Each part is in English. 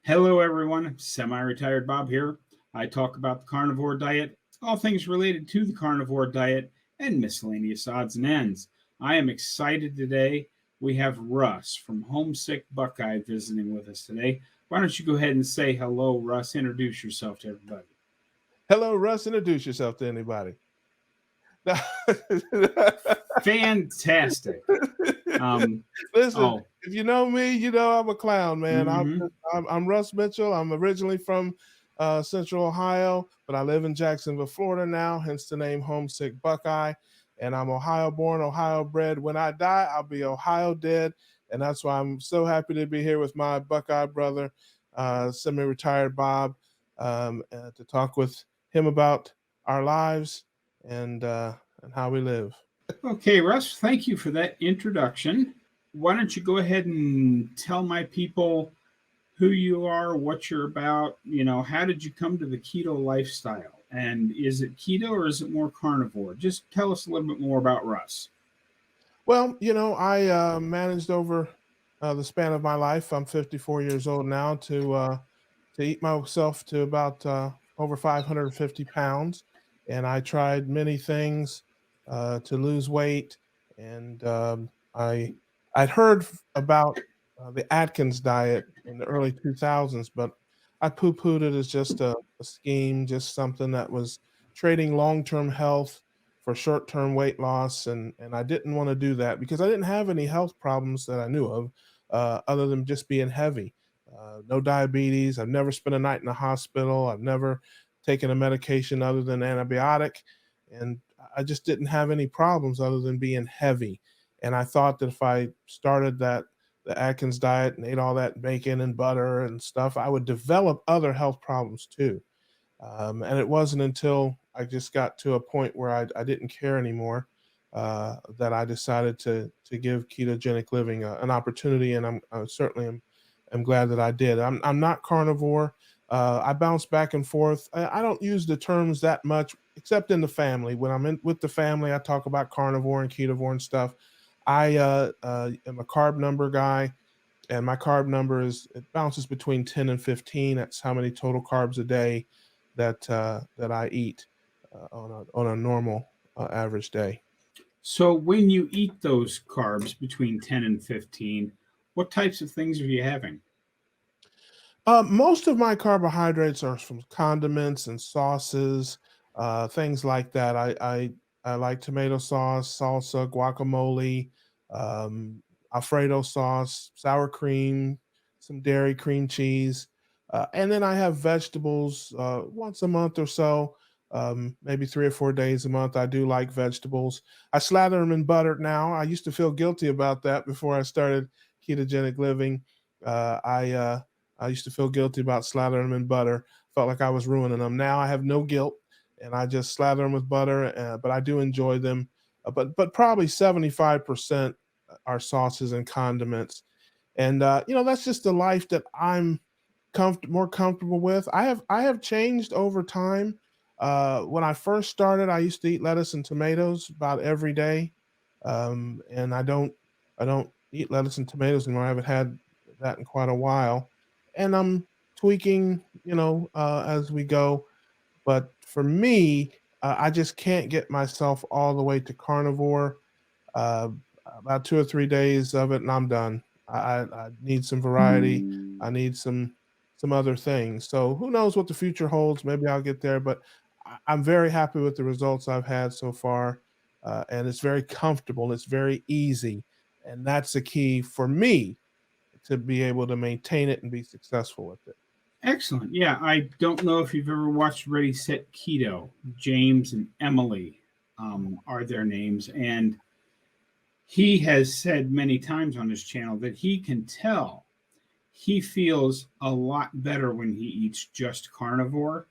Hello, everyone. Semi-retired Bob here. I talk about the carnivore diet, all things related to the carnivore diet, and miscellaneous odds and ends. I am excited today. We have Russ from Homesick Buckeye visiting with us today. Why don't you go ahead and say hello, Russ? Introduce yourself to everybody. Hello, Russ. Introduce yourself to anybody. Fantastic. Listen, Oh, if you know me, you know I'm a clown, man. mm-hmm. I'm Russ Mitchell. I'm originally from Central Ohio, but I live in Jacksonville, Florida now, hence the name Homesick Buckeye. And I'm Ohio born, Ohio bred. When I die, I'll be Ohio dead. And that's why I'm so happy to be here with my Buckeye brother, semi retired Bob, to talk with him about our lives and how we live. Okay, Russ, thank you for that introduction. Why don't you go ahead and tell my people who you are, what you're about, how did you come to the keto lifestyle? And is it keto or is it more carnivore? Just tell us a little bit more about Russ. Well, I managed over the span of my life. I'm 54 years old now to eat myself to about over 550 pounds, and I tried many things to lose weight. And I'd heard about the Atkins diet in the early 2000s, but I poo-pooed it as just a scheme, just something that was trading long-term health for short-term weight loss, and I didn't want to do that because I didn't have any health problems that I knew of, other than just being heavy. No diabetes. I've never spent a night in the hospital. I've never taken a medication other than antibiotic, and I just didn't have any problems other than being heavy. And I thought that if I started the Atkins diet and ate all that bacon and butter and stuff, I would develop other health problems too. And it wasn't until I just got to a point where I didn't care anymore that I decided to give ketogenic living an opportunity, and I certainly am glad that I did. I'm not carnivore. I bounce back and forth. I don't use the terms that much, except in the family. When I'm in with the family, I talk about carnivore and ketovore and stuff. I am a carb number guy, and my carb number it bounces between 10 and 15. That's how many total carbs a day that I eat on a normal average day. So, when you eat those carbs between 10 and 15, what types of things are you having? Most of my carbohydrates are from condiments and sauces, things like that. I like tomato sauce, salsa, guacamole, um, Alfredo sauce, sour cream, some dairy cream cheese, and then I have vegetables once a month or so. Maybe 3 or 4 days a month. I do like vegetables. I slather them in butter now. I used to feel guilty about that before I started ketogenic living. I used to feel guilty about slathering them in butter. Felt like I was ruining them. Now I have no guilt, and I just slather them with butter. But I do enjoy them. But probably 75% are sauces and condiments. And that's just the life that I'm more comfortable with. I have changed over time. When I first started, I used to eat lettuce and tomatoes about every day, and I don't eat lettuce and tomatoes anymore. I haven't had that in quite a while, and I'm tweaking, as we go. But for me, I just can't get myself all the way to carnivore. Uh, about 2 or 3 days of it, and I'm done. I need some variety. I need some other things. So who knows what the future holds? Maybe I'll get there, but I'm very happy with the results I've had so far, and it's very comfortable. It's very easy, and that's the key for me to be able to maintain it and be successful with it. Excellent. Yeah, I don't know if you've ever watched Ready Set Keto. James and Emily are their names, and he has said many times on his channel that he can tell he feels a lot better when he eats just carnivore,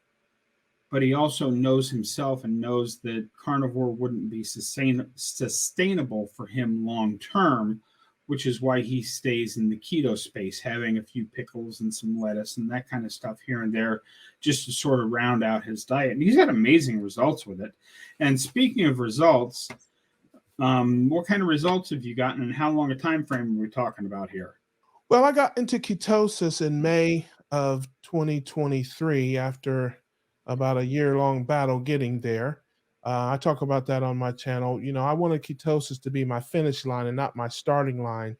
but he also knows himself and knows that carnivore wouldn't be sustainable for him long term, which is why he stays in the keto space, having a few pickles and some lettuce and that kind of stuff here and there just to sort of round out his diet. And he's had amazing results with it. And speaking of results, what kind of results have you gotten and how long a time frame are we talking about here? Well, I got into ketosis in May of 2023 after about a year-long battle getting there. I talk about that on my channel. I wanted ketosis to be my finish line and not my starting line.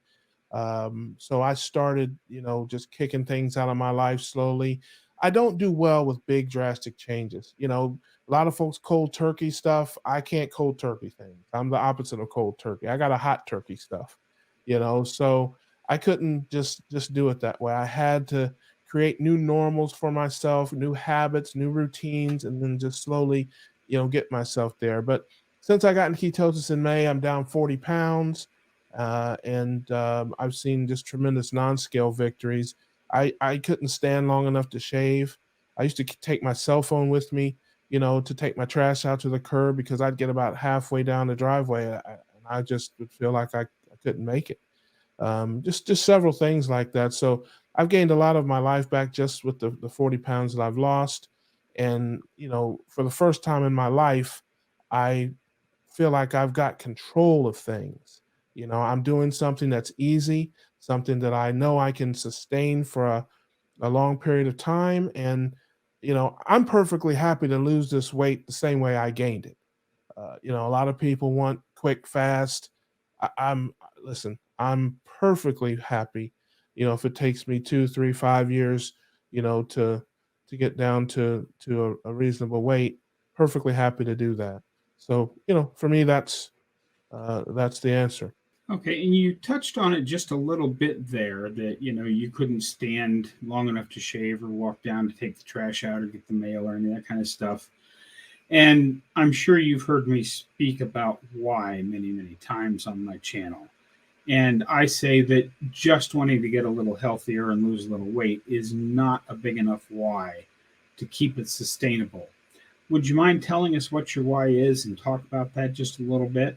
So I started, just kicking things out of my life slowly. I don't do well with big drastic changes. A lot of folks cold turkey stuff. I can't cold turkey things. I'm the opposite of cold turkey. I got a hot turkey stuff. So I couldn't just do it that way. I had to create new normals for myself, new habits, new routines, and then just slowly, get myself there. But since I got in ketosis in May, I'm down 40 pounds. And I've seen just tremendous non-scale victories. I couldn't stand long enough to shave. I used to take my cell phone with me, to take my trash out to the curb because I'd get about halfway down the driveway, and I just would feel like I couldn't make it. Just several things like that. So I've gained a lot of my life back just with the 40 pounds that I've lost. And, for the first time in my life, I feel like I've got control of things. I'm doing something that's easy, something that I know I can sustain for a long period of time. And, I'm perfectly happy to lose this weight the same way I gained it. A lot of people want quick, fast. Listen, I'm perfectly happy, if it takes me 2, 3, 5 years, to get down to a reasonable weight, perfectly happy to do that. So, for me, that's the answer. Okay, and you touched on it just a little bit there that you couldn't stand long enough to shave or walk down to take the trash out or get the mail or any of that kind of stuff. And I'm sure you've heard me speak about why many, many times on my channel. And I say that just wanting to get a little healthier and lose a little weight is not a big enough why to keep it sustainable. Would you mind telling us what your why is and talk about that just a little bit?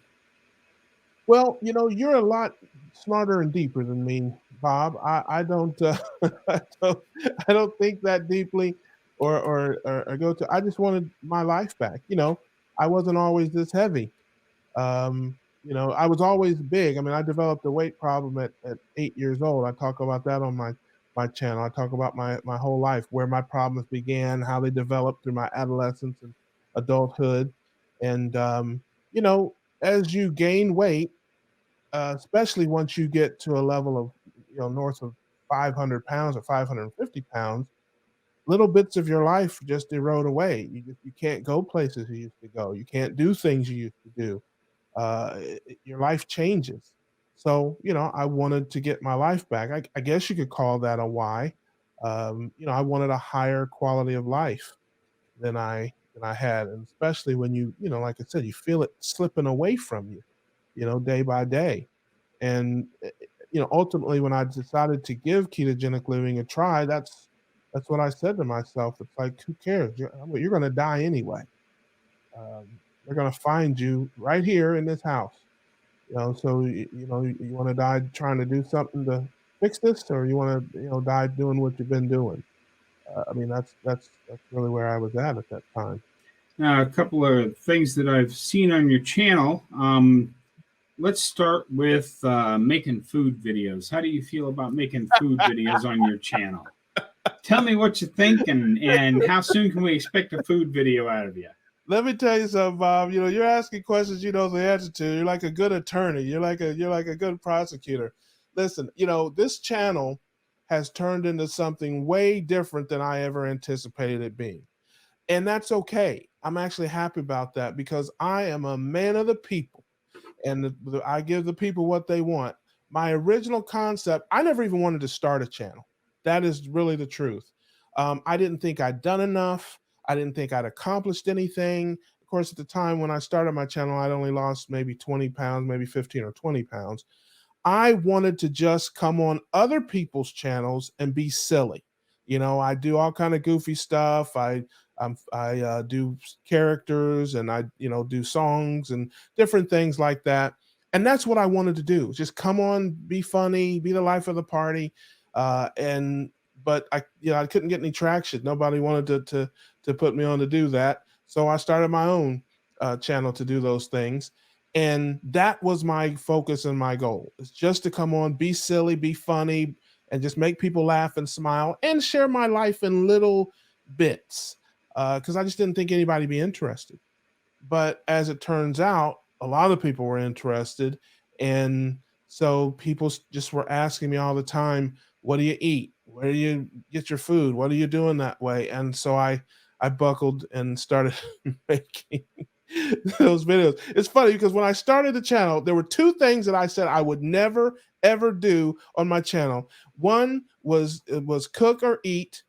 Well, you're a lot smarter and deeper than me, Bob. I don't, I don't, I don't think that deeply, or go to. I just wanted my life back. I wasn't always this heavy. I was always big. I mean, I developed a weight problem at 8 years old. I talk about that on my channel. I talk about my whole life, where my problems began, how they developed through my adolescence and adulthood, and as you gain weight, especially once you get to a level of north of 500 pounds or 550 pounds, little bits of your life just erode away. You can't go places you used to go. You can't do things you used to do. Your life changes. So I wanted to get my life back. I guess you could call that a why. I wanted a higher quality of life than I had, and especially when like I said, you feel it slipping away from you, day by day. And ultimately, when I decided to give ketogenic living a try, that's what I said to myself. It's like, who cares? You're going to die anyway. They're going to find you right here in this house. So you want to die trying to do something to fix this, or you want to die doing what you've been doing. I mean, that's really where I was at that time. Now, a couple of things that I've seen on your channel. Let's start with making food videos. How do you feel about making food videos on your channel? Tell me what you think, and how soon can we expect a food video out of you? Let me tell you something, Bob. You're asking questions you know the answer to. You're like a good attorney. You're like a good prosecutor. Listen, this channel has turned into something way different than I ever anticipated it being. And that's okay. I'm actually happy about that because I am a man of the people, and I give the people what they want. My original concept, I never even wanted to start a channel. That is really the truth. I didn't think I'd done enough. I didn't think I'd accomplished anything. Of course, at the time when I started my channel, I'd only lost maybe 20 pounds, maybe 15 or 20 pounds. I wanted to just come on other people's channels and be silly. I do all kind of goofy stuff. I do characters, and I do songs and different things like that. And that's what I wanted to do. Just come on, be funny, be the life of the party. And but I couldn't get any traction. Nobody wanted to put me on to do that. So I started my own channel to do those things. And that was my focus and my goal. It's just to come on, be silly, be funny, and just make people laugh and smile and share my life in little bits, because I just didn't think anybody'd be interested. But as it turns out, a lot of people were interested. And so people just were asking me all the time, what do you eat? Where do you get your food? What are you doing that way? And so I buckled and started making those videos. It's funny because when I started the channel, there were two things that I said I would never ever do on my channel. One was it was cook or eat,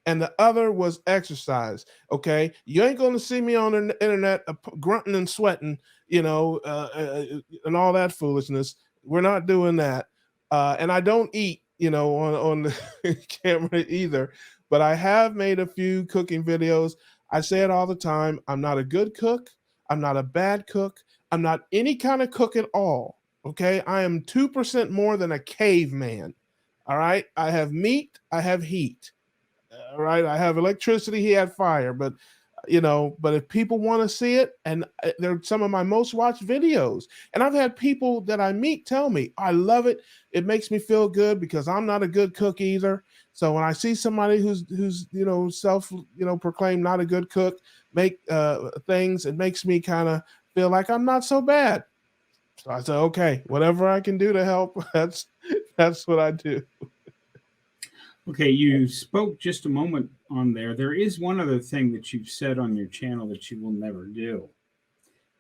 and the other was exercise. Okay, you ain't going to see me on the internet grunting and sweating, and all that foolishness. We're not doing that. And I don't eat, on the camera either. But I have made a few cooking videos. I say it all the time. I'm not a good cook. I'm not a bad cook. I'm not any kind of cook at all. Okay, I am 2% more than a caveman. All right, I have meat. I have heat. Right, I have electricity, he had fire. But but if people want to see it, and they're some of my most watched videos, and I've had people that I meet tell me I love it. It makes me feel good because I'm not a good cook either. So when I see somebody who's self proclaimed not a good cook make things, it makes me kind of feel like I'm not so bad. So I said, okay, whatever I can do to help, that's what I do. Okay, you spoke just a moment on there. There is one other thing that you've said on your channel that you will never do,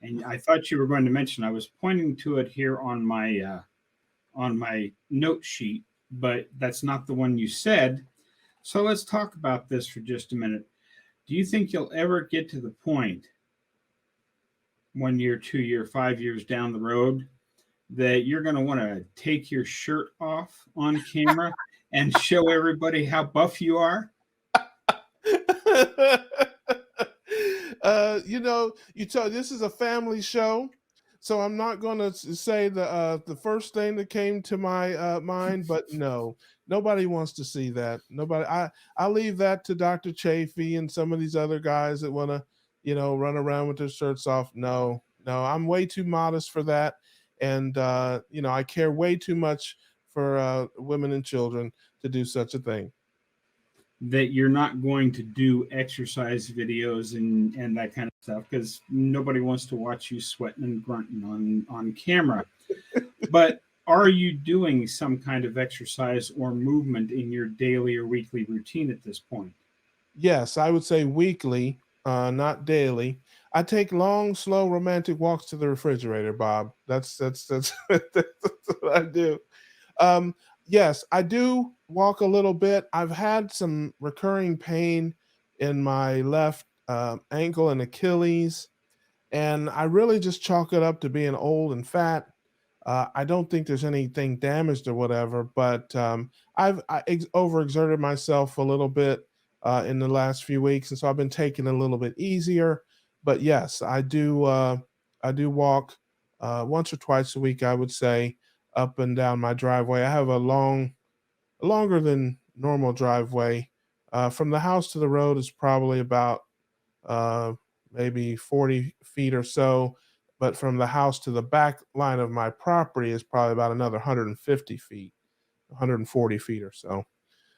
and I thought you were going to mention. I was pointing to it here on my note sheet, but that's not the one you said. So let's talk about this for just a minute. Do you think you'll ever get to the point, 1 year, 2 year, 5 years down the road, that you're going to want to take your shirt off on camera and show everybody how buff you are? You tell this is a family show, so I'm not going to say the first thing that came to my mind. But no, nobody wants to see that. Nobody. I leave that to Dr. Chafee and some of these other guys that want to, run around with their shirts off. No, no, I'm way too modest for that, and I care way too much for women and children to do such a thing. That you're not going to do exercise videos and that kind of stuff because nobody wants to watch you sweating and grunting on camera. But are you doing some kind of exercise or movement in your daily or weekly routine at this point? Yes, I would say weekly, not daily. I take long, slow, romantic walks to the refrigerator, Bob. That's that's what I do. Um, yes, I do walk a little bit. I've had some recurring pain in my left ankle and Achilles, and I really just chalk it up to being old and fat. I don't think there's anything damaged or whatever, but I've overexerted myself a little bit in the last few weeks, and so I've been taking it a little bit easier. But yes, I do. I do walk once or twice a week, I would say, up and down my driveway. I have longer than normal driveway. From the house to the road is probably about uh, maybe 40 feet or so. But from the house to the back line of my property is probably about another 150 feet, 140 feet or so.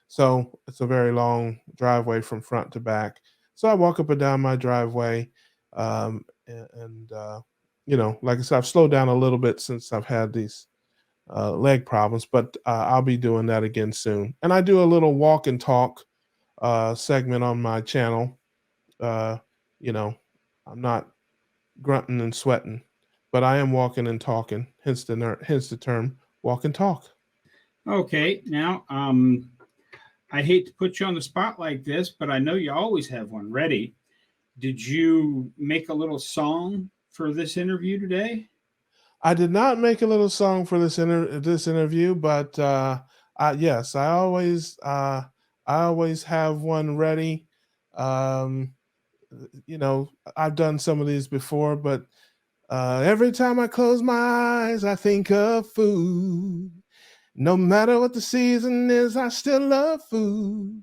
So it's a very long driveway from front to back. So I walk up and down my driveway. Like I said, I've slowed down a little bit since I've had these leg problems, but I'll be doing that again soon. And I do a little walk and talk segment on my channel. Uh, you know, I'm not grunting and sweating, but I am walking and talking. Hence the term walk and talk. Okay, now I hate to put you on the spot like this, but I know you always have one ready. Did you make a little song for this interview today? I did not make a little song for this interview, but yes, I always have one ready. Um, I've done some of these before, but every time I close my eyes, I think of food. No matter what the season is, I still love food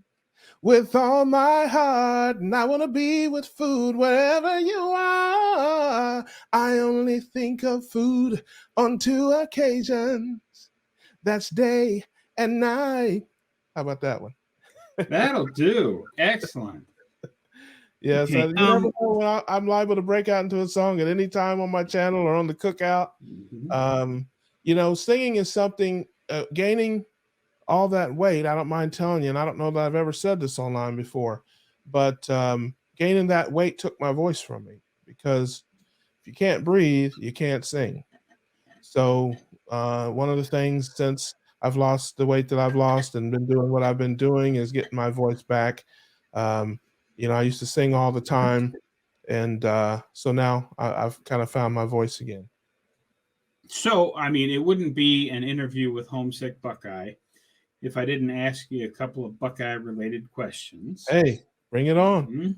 with all my heart, and I want to be with food wherever you are. I only think of food on two occasions. That's day at night. How about that one? That'll do. Excellent. Yeah, so Okay. you never know when I'm liable to break out into a song at any time on my channel or on the cookout. Mhm. Singing is something, gaining all that weight. I don't mind telling you, and I don't know that I've ever said this online before, but gaining that weight took my voice from me because if you can't breathe, you can't sing. So one of the things since I've lost the weight that I've lost and been doing what I've been doing is getting my voice back. Um, I used to sing all the time, and so now I've kind of found my voice again. So, I mean, it wouldn't be an interview with Homesick Buckeye if I didn't ask you a couple of Buckeye related questions. Hey, bring it on. Mhm.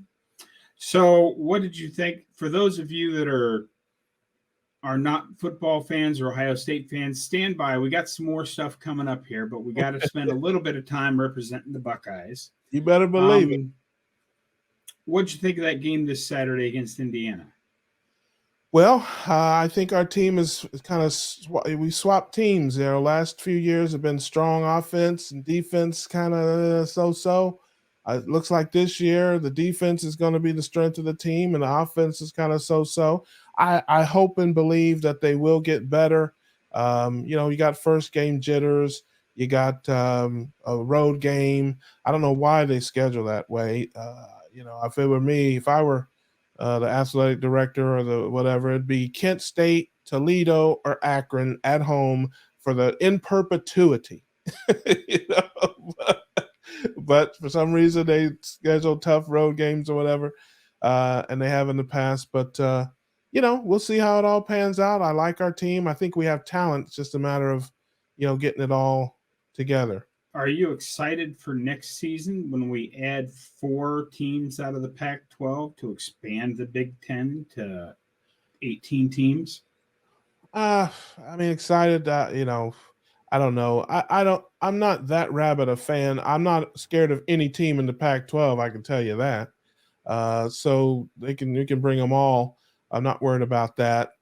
So, what did you think? For those of you that are not football fans or Ohio State fans, stand by. We got some more stuff coming up here, but we got to spend a little bit of time representing the Buckeyes. You better believe it. What'd you think of that game this Saturday against Indiana? Well, I think our team is kind of we swapped teams. Last few years have been strong offense and defense, kind of so-so. It looks like this year the defense is going to be the strength of the team, and the offense is kind of so-so. I hope and believe that they will get better. You got first game jitters. You got a road game. I don't know why they schedule that way. If it were me, if I were the athletic director or the whatever, it'd be Kent State, Toledo, or Akron at home for the in perpetuity. you know? but for some reason they schedule tough road games or whatever, and they have in the past. But we'll see how it all pans out. I like our team. I think we have talent. It's just a matter of getting it all together. Are you excited for next season when we add 4 teams out of the Pac 12 to expand the Big Ten to 18 teams? I mean, excited that, I don't know. I'm not that rabid a fan. I'm not scared of any team in the Pac 12. I can tell you that. So you can bring them all. I'm not worried about that.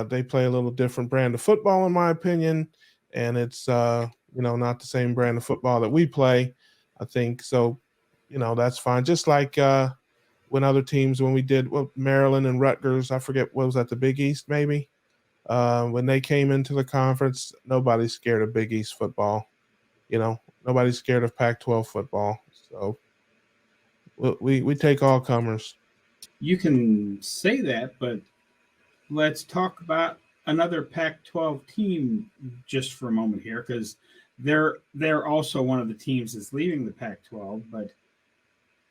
They play a little different brand of football, in my opinion, and it's not the same brand of football that we play. I think so. That's fine. Just like when we did Maryland and Rutgers, I forget what was that, the Big East maybe. When they came into the conference, nobody's scared of Big East football. Nobody's scared of Pac-12 football. So we take all comers. You can say that, but let's talk about another Pac-12 team just for a moment here, because they're also one of the teams that's leaving the Pac-12. But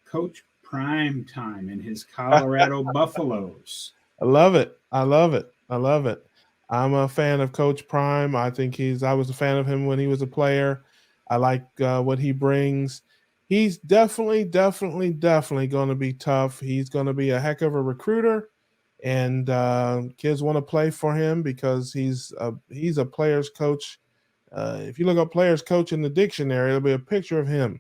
Coach Prime Time and his Colorado Buffaloes. I love it. I love it. I love it. I'm a fan of Coach Prime. I think I was a fan of him when he was a player. I like what he brings. He's definitely going to be tough. He's going to be a heck of a recruiter, and kids want to play for him because he's a player's coach. If you look up player's coach in the dictionary, there'll be a picture of him.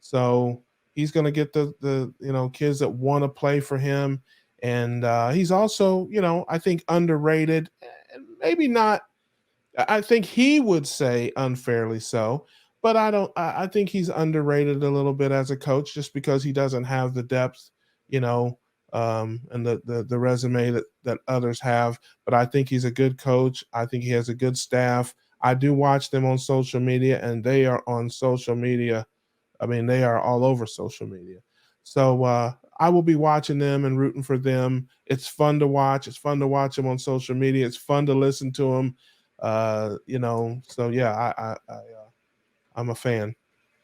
So he's going to get the kids that want to play for him, and he's also I think underrated, maybe not. I think he would say unfairly so, but I don't. I think he's underrated a little bit as a coach just because he doesn't have the depth, and the resume that others have. But I think he's a good coach. I think he has a good staff. I do watch them on social media, and they are on social media. I mean, they are all over social media. So I will be watching them and rooting for them. It's fun to watch. It's fun to watch them on social media. It's fun to listen to them. So yeah, I'm a fan.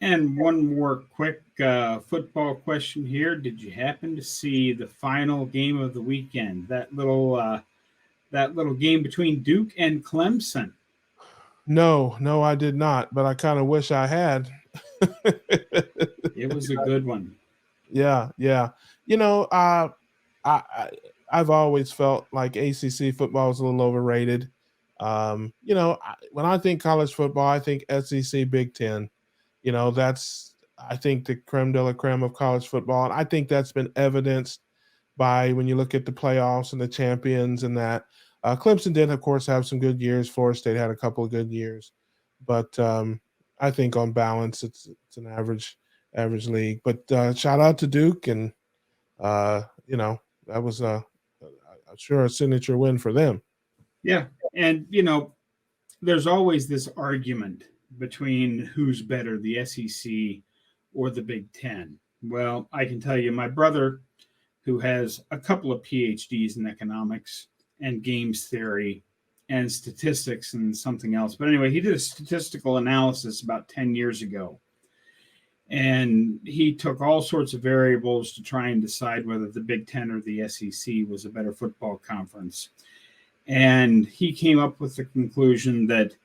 And one more quick football question here. Did you happen to see the final game of the weekend? That little game between Duke and Clemson. No, I did not, but I kind of wish I had. It was a good one. Yeah, yeah. I've always felt like ACC football is a little overrated. When I think college football, I think SEC, Big Ten. That's I think the creme de la creme of college football, and I think that's been evidenced by when you look at the playoffs and the champions and that. Clemson did, of course, have some good years. Florida State had a couple of good years, but I think on balance, it's an average league. But shout out to Duke, and you know that was sure a signature win for them. Yeah. And, there's always this argument between who's better, the SEC or the Big Ten. Well, I can tell you, my brother, who has a couple of PhDs in economics and games theory and statistics and something else. But anyway, he did a statistical analysis about 10 years ago. And he took all sorts of variables to try and decide whether the Big Ten or the SEC was a better football conference. And he came up with the conclusion that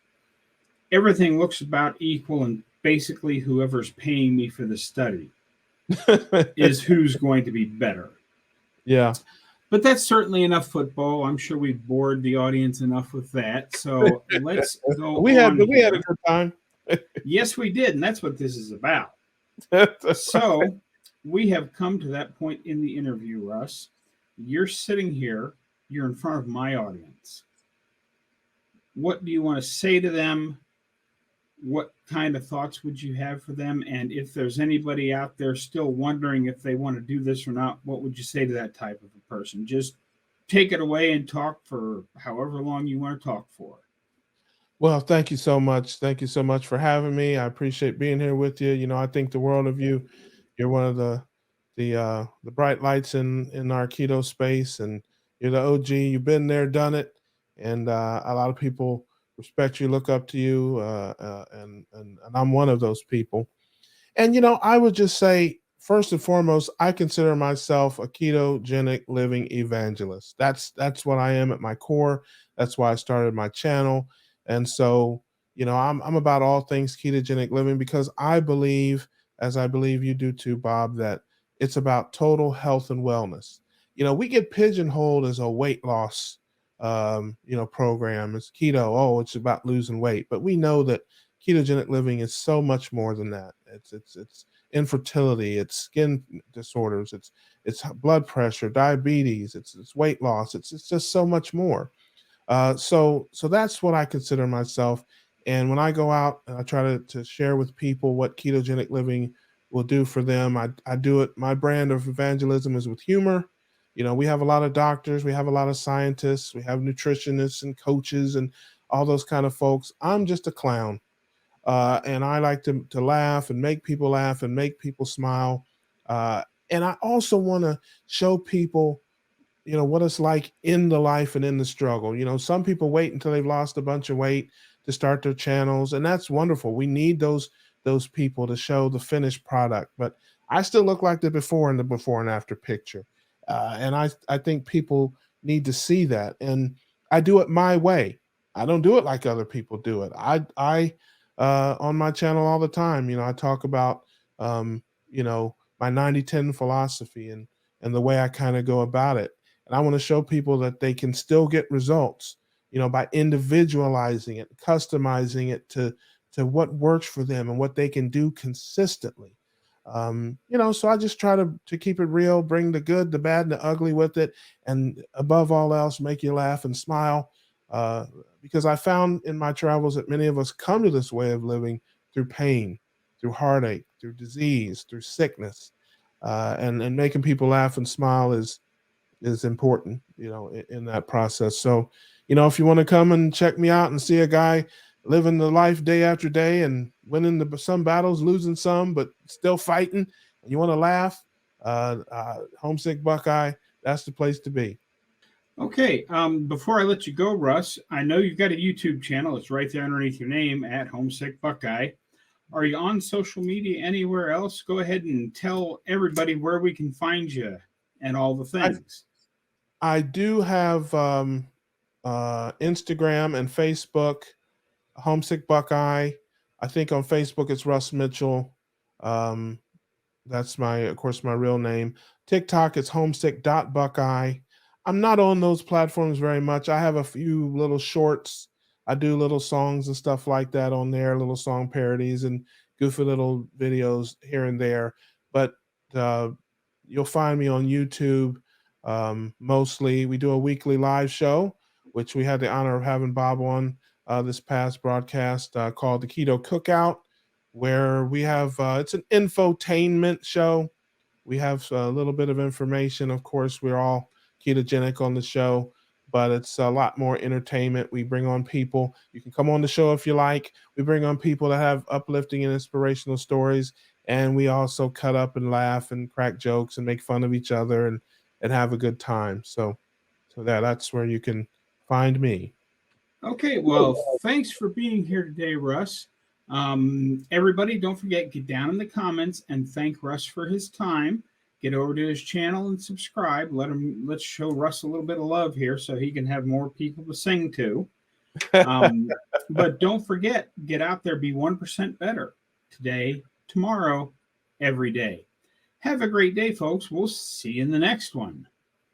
everything looks about equal, and basically whoever's paying me for the study is who's going to be better. Yeah. But that's certainly enough football. I'm sure we've bored the audience enough with that. So let's go we had on we had a here. good time. Yes, we did, and that's what this is about. So we have come to that point in the interview, Russ. You're sitting here, you're in front of my audience. What do you want to say to them? What kind of thoughts would you have for them? And if there's anybody out there still wondering if they want to do this or not, what would you say to that type of a person? Just take it away and talk for however long you want to talk for. Well, thank you so much. Thank you so much for having me. I appreciate being here with you. You know, I think the world of you. You're one of the bright lights in our keto space, and you're the OG. You've been there, done it, and a lot of people respect you, look up to you, and I'm one of those people. And you know, I would just say first and foremost, I consider myself a ketogenic living evangelist. That's what I am at my core. That's why I started my channel. And so, you know, I'm about all things ketogenic living because I believe, as I believe you do too, Bob, that it's about total health and wellness. You know, we get pigeonholed as a weight loss program. It's keto. Oh, it's about losing weight. But we know that ketogenic living is so much more than that. It's infertility, it's skin disorders, it's blood pressure, diabetes, it's weight loss, it's just so much more. So that's what I consider myself. And when I go out and I try to share with people what ketogenic living will do for them, I do it. My brand of evangelism is with humor. You know, we have a lot of doctors, we have a lot of scientists, we have nutritionists and coaches and all those kind of folks. I'm just a clown, and I like to laugh and make people laugh and make people smile. And I also want to show people, you know, what it's like in the life and in the struggle. You know, some people wait until they've lost a bunch of weight to start their channels, and that's wonderful. We need those people to show the finished product. But I still look like the before and after picture, and I think people need to see that. And I do it my way. I don't do it like other people do it. I on my channel all the time. You know, I talk about my 90-10 philosophy and the way I kind of go about it. And I want to show people that they can still get results, you know, by individualizing it, customizing it to what works for them and what they can do consistently. So I just try to keep it real, bring the good, the bad, and the ugly with it, and above all else, make you laugh and smile. Uh, because I found in my travels that many of us come to this way of living through pain, through heartache, through disease, through sickness, and making people laugh and smile is important, you know, in that process. So, you know, if you want to come and check me out and see a guy living the life day after day and winning some battles, losing some, but still fighting, and you want to laugh, Homesick Buckeye, that's the place to be. Okay, before I let you go, Russ, I know you've got a YouTube channel. It's right there underneath your name at Homesick Buckeye. Are you on social media anywhere else? Go ahead and tell everybody where we can find you and all the things. I do have Instagram and Facebook, Homesick Buckeye. I think on Facebook it's Russ Mitchell. Um, That's of course, my real name. TikTok is homesick.buckeye. I'm not on those platforms very much. I have a few little shorts. I do little songs and stuff like that on there, little song parodies and goofy little videos here and there. But uh, you'll find me on YouTube mostly. We do a weekly live show, which we had the honor of having Bob on this past broadcast called the Keto Cookout. where we have it's an infotainment show. We have a little bit of information. Of course, we're all ketogenic on the show, but it's a lot more entertainment. We bring on people. You can come on the show if you like. We bring on people that have uplifting and inspirational stories, and we also cut up and laugh and crack jokes and make fun of each other and have a good time. So that's where you can find me. Okay, well, thanks for being here today, Russ. Everybody, don't forget, get down in the comments and thank Russ for his time. Get over to his channel and subscribe. Let's show Russ a little bit of love here so he can have more people to sing to. But don't forget, get out there, be 1% better today, tomorrow, every day. Have a great day, folks. We'll see you in the next one.